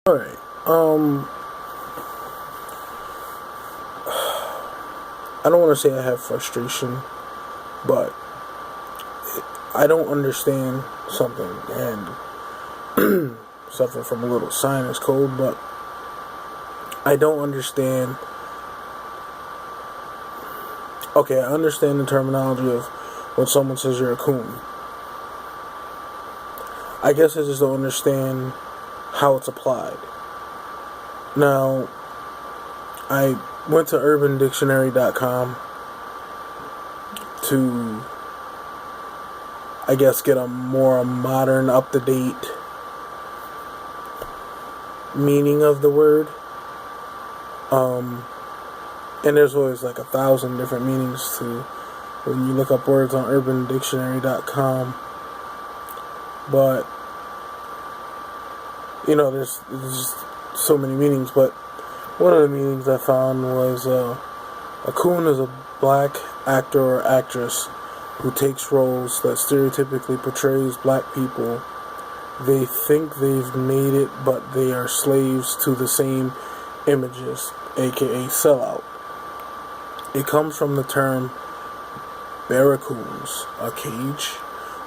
Alright, I don't want to say I have frustration, but I don't understand something, and suffer from a little sinus cold, but I don't understand. Okay, I understand the terminology of when someone says you're a coon. I guess I just don't understand how it's applied. Now, I went to urbandictionary.com to, I guess, get a more modern, up-to-date meaning of the word. And there's always like 1,000 different meanings to when you look up words on urbandictionary.com. But there's just so many meanings. But one of the meanings I found was a coon is a black actor or actress who takes roles that stereotypically portrays black people. They think they've made it, but they are slaves to the same images, aka sellout. It comes from the term barracoons, a cage,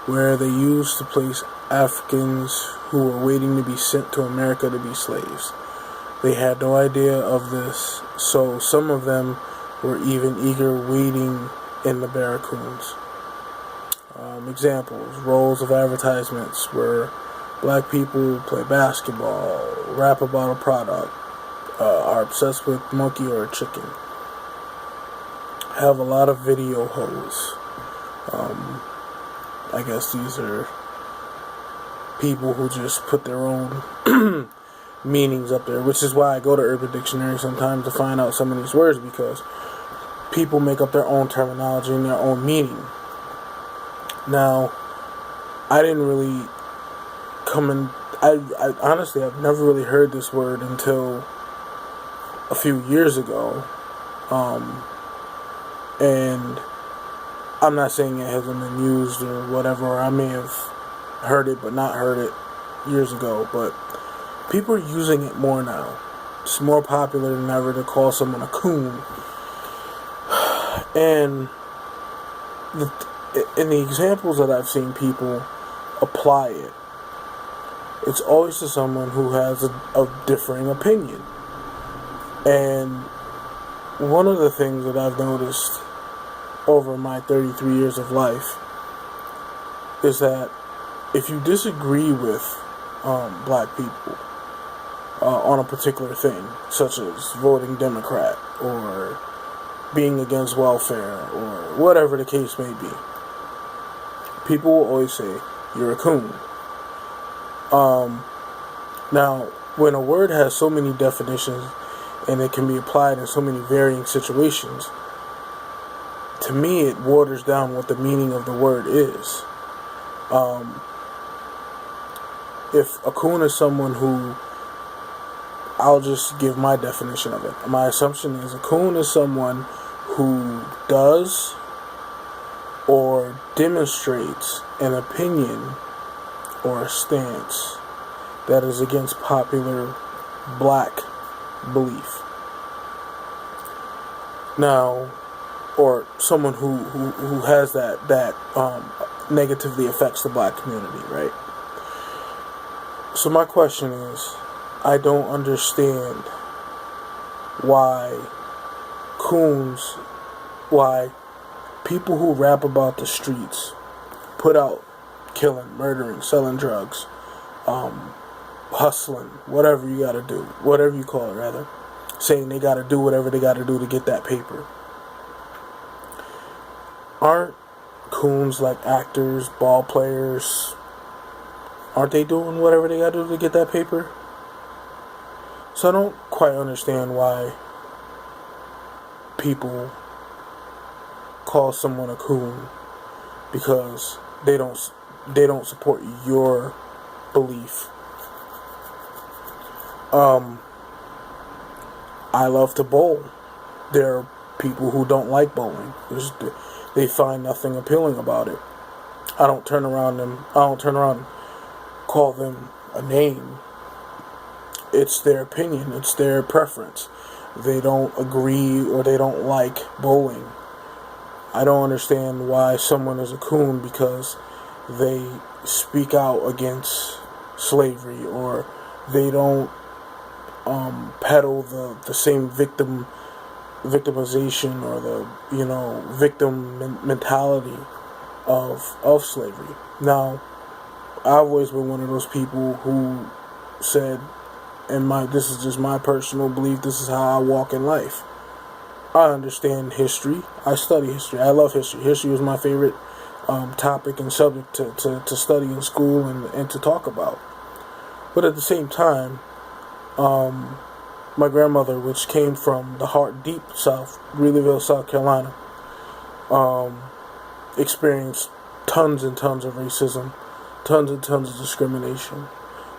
where they used to place Africans who were waiting to be sent to America to be slaves. They had no idea of this, so some of them were even eager waiting in the barracoons. Examples, roles of advertisements where black people play basketball, rap about a product, are obsessed with monkey or a chicken, have a lot of video hoes. I guess these are people who just put their own meanings up there, which is why I go to Urban Dictionary sometimes to find out some of these words, because people make up their own terminology and their own meaning. Now, I didn't really I honestly, I've never really heard this word until a few years ago. And I'm not saying it hasn't been used or whatever, or I may have heard it but not heard it years ago, but people are using it more now. It's more popular than ever to call someone a coon. And in the examples that I've seen people apply it, it's always to someone who has a differing opinion. And one of the things that I've noticed over my 33 years of life is that if you disagree with black people on a particular thing, such as voting Democrat or being against welfare or whatever the case may be, people will always say, you're a coon. Now, when a word has so many definitions and it can be applied in so many varying situations, to me it waters down what the meaning of the word is. If a coon is someone who, I'll just give my definition of it. My assumption is a coon is someone who does or demonstrates an opinion or a stance that is against popular black belief. Now, or someone who has that negatively affects the black community, right? So my question is, I don't understand why people who rap about the streets, put out killing, murdering, selling drugs, hustling, whatever you gotta do, whatever you call it rather, saying they gotta do whatever they gotta do to get that paper. Aren't coons like actors, ball players? Aren't they doing whatever they gotta do to get that paper? So I don't quite understand why people call someone a coon because they don't support your belief. I love to bowl. There are people who don't like bowling. They find nothing appealing about it. I don't turn around and call them a name it's their opinion, it's their preference. They don't agree or they don't like bowling. I don't understand why someone is a coon because they speak out against slavery, or they don't peddle the same victimization, or the victim mentality of slavery. Now, I've always been one of those people who said, this is just my personal belief, this is how I walk in life. I understand history. I study history. I love history. History was my favorite topic and subject to study in school and to talk about. But at the same time, my grandmother, which came from the heart deep south, Greeleyville, South Carolina, experienced tons and tons of racism, tons and tons of discrimination.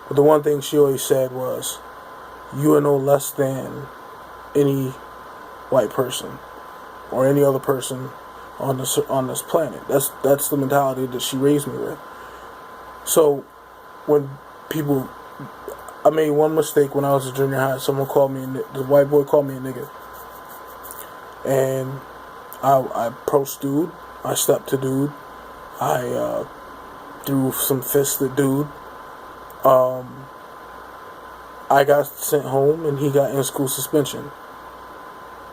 But the one thing she always said was, you are no less than any white person or any other person on this planet. That's the mentality that she raised me with. So when I made one mistake when I was in junior high. Someone called me, the white boy called me a nigga, and I approached dude. I stepped to dude. I threw some fists at dude. I got sent home and he got in-school suspension.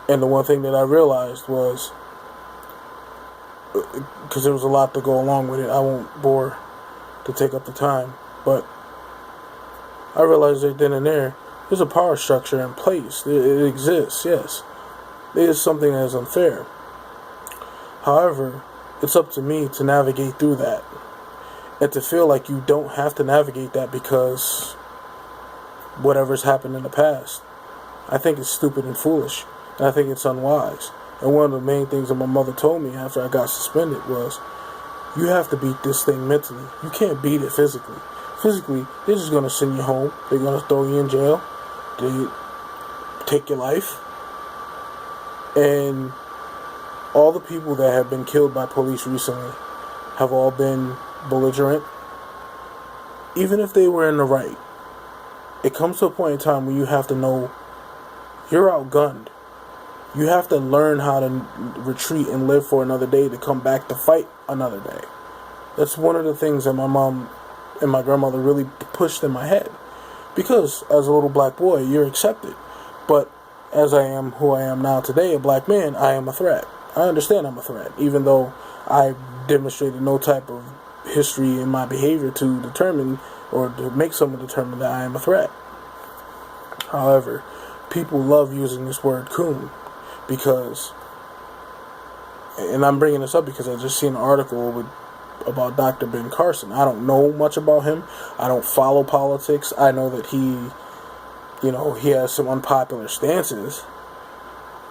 And the one thing that I realized was, because there was a lot to go along with it, I won't bore to take up the time, but I realized right then and there's a power structure in place. It exists, yes. It is something that is unfair. However, it's up to me to navigate through that. And to feel like you don't have to navigate that because whatever's happened in the past. I think it's stupid and foolish. And I think it's unwise. And one of the main things that my mother told me after I got suspended was, you have to beat this thing mentally. You can't beat it physically. Physically, they're just going to send you home. They're going to throw you in jail. They take your life. And all the people that have been killed by police recently have all been belligerent. Even if they were in the right, it comes to a point in time where you have to know you're outgunned. You have to learn how to retreat and live for another day to come back to fight another day. That's one of the things that my mom and my grandmother really pushed in my head. Because as a little black boy, you're accepted. But as I am who I am now today, a black man, I am a threat. I understand I'm a threat, even though I demonstrated no type of history in my behavior to determine or to make someone determine that I am a threat. However, people love using this word coon because, and I'm bringing this up because I just seen an article about Dr. Ben Carson. I don't know much about him. I don't follow politics. I know that he has some unpopular stances.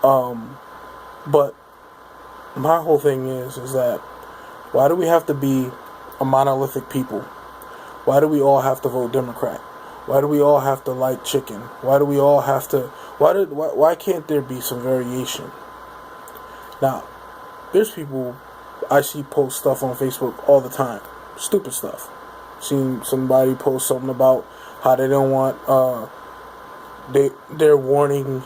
But my whole thing is that why do we have to be a monolithic people? Why do we all have to vote Democrat? Why do we all have to like chicken? Why do we all have to? Why can't there be some variation? Now, there's people I see post stuff on Facebook all the time, stupid stuff. Seen somebody post something about how they don't want they're warning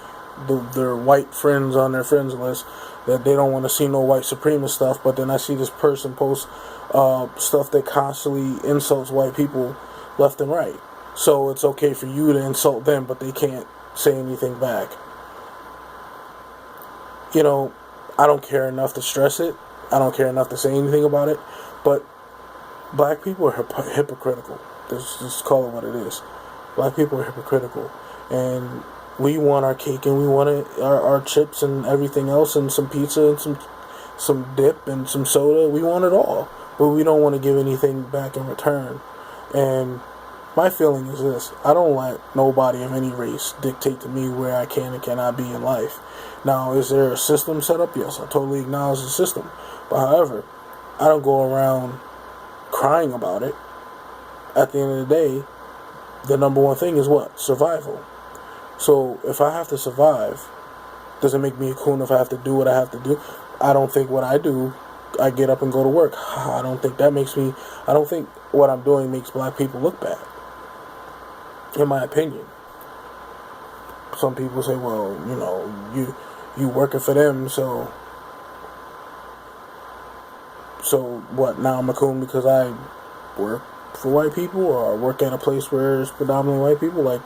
their white friends on their friends list that they don't want to see no white supremacist stuff. But then I see this person post stuff that constantly insults white people left and right. So it's okay for you to insult them, but they can't say anything back. I don't care enough to stress it. I don't care enough to say anything about it. But black people are hypocritical. Just call it what it is. Black people are hypocritical. And we want our cake and we want our chips and everything else and some pizza and some dip and some soda. We want it all. But we don't want to give anything back in return. And my feeling is this: I don't let nobody of any race dictate to me where I can and cannot be in life. Now, is there a system set up? Yes, I totally acknowledge the system. But however, I don't go around crying about it. At the end of the day, the number one thing is what? Survival. So if I have to survive, does it make me a coon if I have to do what I have to do? I don't think what I do, I get up and go to work. I don't think what I'm doing makes black people look bad, in my opinion. some people say, well, you working for them, so what? Now I'm a coon because I work for white people, or I work at a place where it's predominantly white people. Like,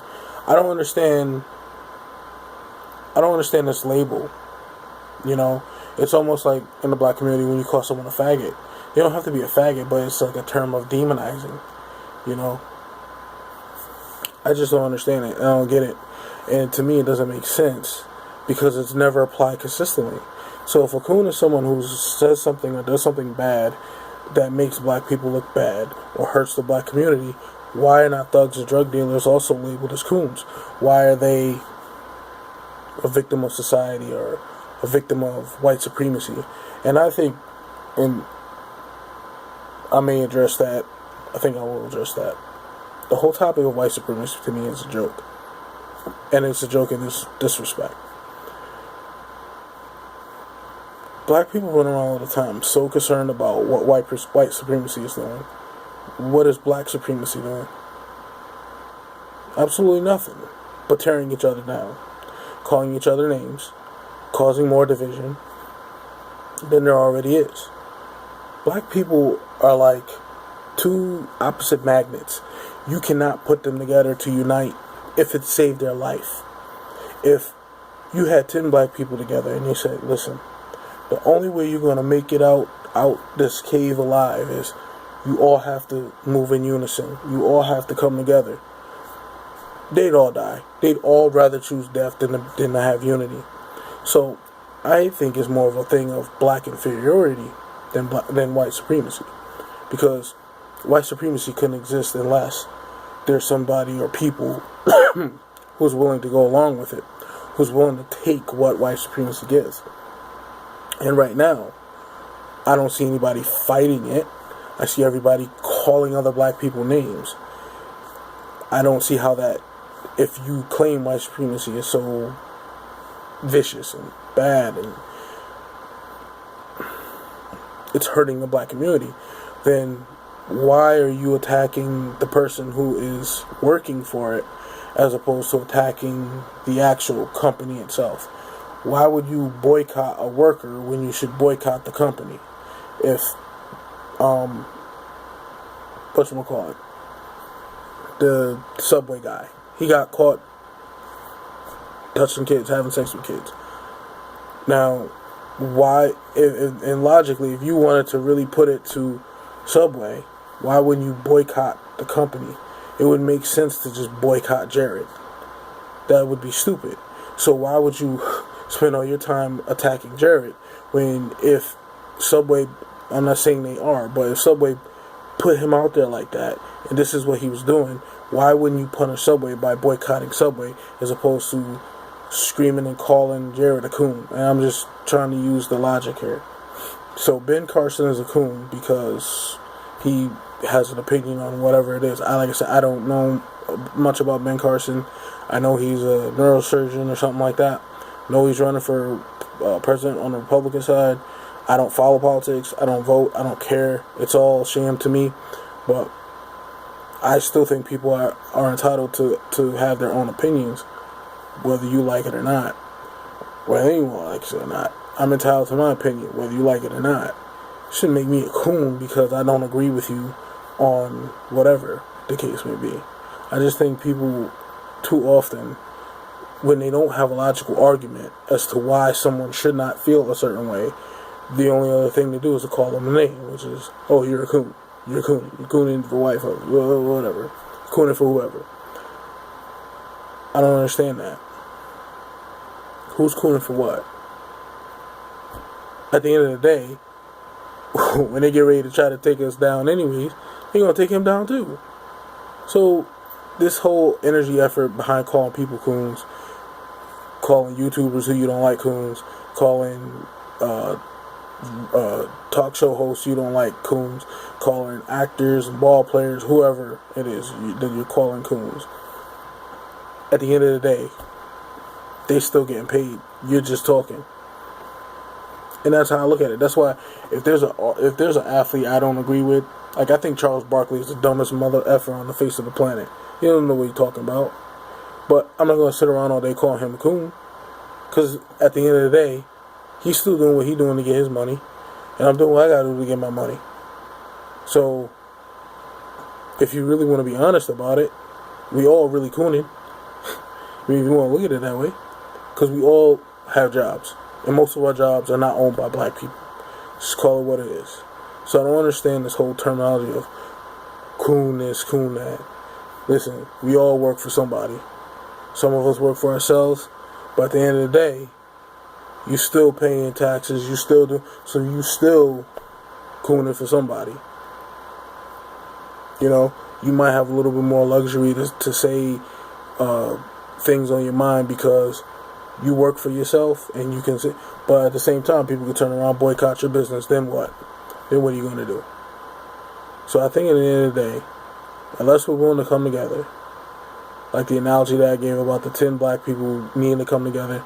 I don't understand this label. It's almost like in the black community when you call someone a faggot. You don't have to be a faggot, but it's like a term of demonizing. I just don't understand it. I don't get it. And to me, it doesn't make sense because it's never applied consistently. So if a coon is someone who says something or does something bad that makes black people look bad or hurts the black community, why are not thugs or drug dealers also labeled as coons? Why are they a victim of society or a victim of white supremacy? And I think, and I may address that, I think I will address that. The whole topic of white supremacy to me is a joke. And it's a joke in this disrespect. Black people run around all the time so concerned about what white supremacy is doing. What is black supremacy doing? Absolutely nothing but tearing each other down, calling each other names, causing more division than there already is. Black people are like two opposite magnets. You cannot put them together to unite if it saved their life. If you had 10 black people together and you said, listen, the only way you're going to make it out this cave alive is you all have to move in unison. You all have to come together. They'd all die. They'd all rather choose death than to have unity. So I think it's more of a thing of black inferiority than white supremacy. Because white supremacy couldn't exist unless there's somebody or people who's willing to go along with it, who's willing to take what white supremacy gives. And right now, I don't see anybody fighting it. I see everybody calling other black people names. I don't see how that, if you claim white supremacy is so vicious and bad and it's hurting the black community, then why are you attacking the person who is working for it as opposed to attacking the actual company itself? Why would you boycott a worker when you should boycott the company? If, whatchamacallit, the Subway guy, he got caught touching kids, having sex with kids. Now, why, and logically, if you wanted to really put it to Subway, why wouldn't you boycott the company? It would make sense to just boycott Jared. That would be stupid. So why would you spend all your time attacking Jared when if Subway, I'm not saying they are, but if Subway put him out there like that, and this is what he was doing, why wouldn't you punish Subway by boycotting Subway as opposed to screaming and calling Jared a coon? And I'm just trying to use the logic here. So Ben Carson is a coon because he has an opinion on whatever it is. Like I said, I don't know much about Ben Carson. I know he's a neurosurgeon or something like that. I know he's running for president on the Republican side. I don't follow politics. I don't vote. I don't care. It's all sham to me. But I still think people are entitled to have their own opinions, whether you like it or not. Whether anyone likes it or not. I'm entitled to my opinion, whether you like it or not. It shouldn't make me a coon because I don't agree with you on whatever the case may be. I just think people too often, when they don't have a logical argument as to why someone should not feel a certain way, the only other thing to do is to call them a name, which is, oh, you're a coon. You're a coon. You're cooning for white folks. Whatever. Cooning for whoever. I don't understand that. Who's cooning for what? At the end of the day, when they get ready to try to take us down anyways, they're going to take him down too. So, this whole energy effort behind calling people coons, calling YouTubers who you don't like coons, calling talk show hosts you don't like coons, calling actors and ball players, whoever it is that you're calling coons. At the end of the day, they still getting paid. You're just talking. And that's how I look at it. That's why if there's an athlete I don't agree with, like I think Charles Barkley is the dumbest mother effer on the face of the planet. He don't know what he's talking about. But I'm not going to sit around all day calling him a coon. Because at the end of the day, he's still doing what he's doing to get his money. And I'm doing what I got to do to get my money. So, if you really want to be honest about it, we all really cooning. I mean, if you want to look at it that way. Because we all have jobs. And most of our jobs are not owned by black people. Just call it what it is. So I don't understand this whole terminology of coon this, coon that. Listen, we all work for somebody. Some of us work for ourselves. But at the end of the day, you still paying taxes. You still do. So you still cooning for somebody. You know, you might have a little bit more luxury to say things on your mind because you work for yourself and you can say, but at the same time, people can turn around, boycott your business. Then what? Then what are you going to do? So I think at the end of the day, unless we're willing to come together, like the analogy that I gave about the 10 black people needing to come together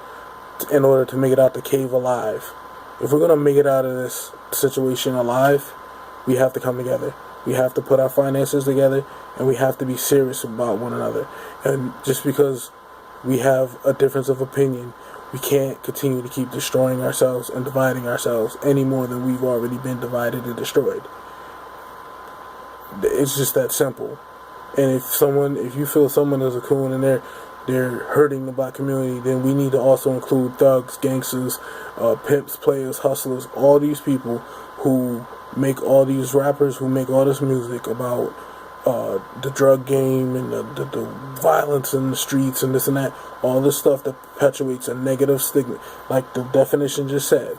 in order to make it out the cave alive. If we're going to make it out of this situation alive, we have to come together. We have to put our finances together, and we have to be serious about one another. And just because we have a difference of opinion, we can't continue to keep destroying ourselves and dividing ourselves any more than we've already been divided and destroyed. It's just that simple. And if you feel someone is a coon and they're hurting the black community, then we need to also include thugs, gangsters, pimps, players, hustlers, all these people who make all these rappers, who make all this music about the drug game and the violence in the streets and this and that. All this stuff that perpetuates a negative stigma, like the definition just said.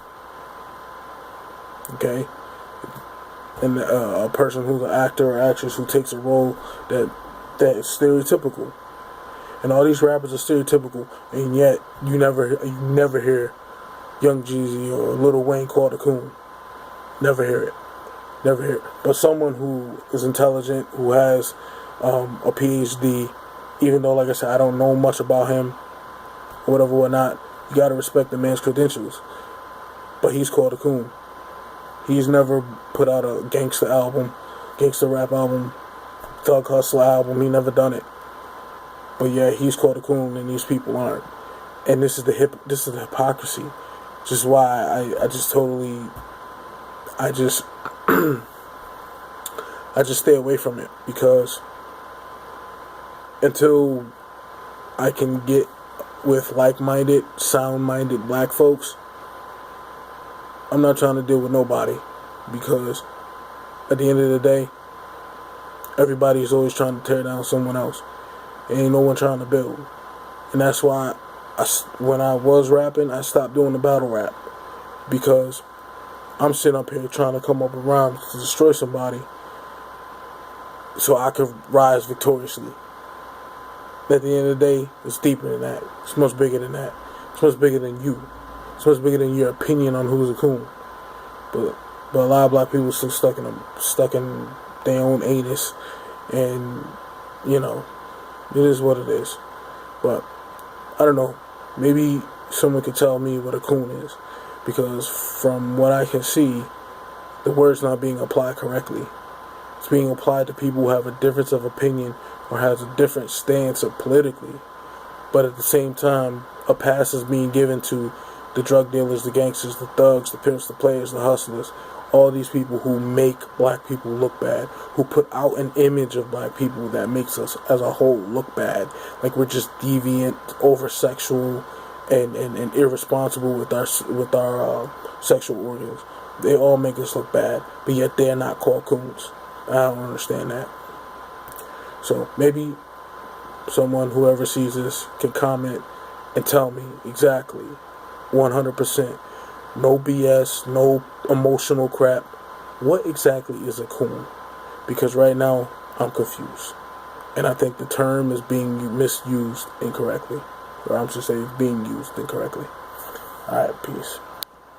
Okay? And a person who's an actor or actress who takes a role that is stereotypical. And all these rappers are stereotypical, and yet you never hear Young Jeezy or Lil Wayne called a coon. Never hear it. Never hear it. But someone who is intelligent, who has a PhD, even though, like I said, I don't know much about him, or whatever, whatnot, you gotta respect the man's credentials. But he's called a coon. He's never put out a gangster rap album, thug hustler album. He never done it. But yeah, he's called a coon, and these people aren't. And this is the hypocrisy. Which is why I just stay away from it, because until I can get with like-minded, sound-minded black folks, I'm not trying to deal with nobody, because at the end of the day, everybody's always trying to tear down someone else. Ain't no one trying to build. And that's why when I was rapping, I stopped doing the battle rap, because I'm sitting up here trying to come up with rhymes to destroy somebody so I could rise victoriously. At the end of the day, it's deeper than that. It's much bigger than that. It's much bigger than you. It's much bigger than your opinion on who's a coon. But a lot of black people still stuck in their own anus, and you know, it is what it is. But I don't know. Maybe someone could tell me what a coon is, because from what I can see, the word's not being applied correctly. It's being applied to people who have a difference of opinion or has a different stance politically. But at the same time, a pass is being given to the drug dealers, the gangsters, the thugs, the pimps, the players, the hustlers, all these people who make black people look bad, who put out an image of black people that makes us as a whole look bad, like we're just deviant, over-sexual, and irresponsible with our sexual organs. They all make us look bad, but yet they're not called coons. I don't understand that. So maybe someone, whoever sees this, can comment and tell me exactly, 100%, no BS, no emotional crap, what exactly is a coon? Because right now, I'm confused. And I think the term is being misused incorrectly. Or I'm just saying it's being used incorrectly. Alright, peace.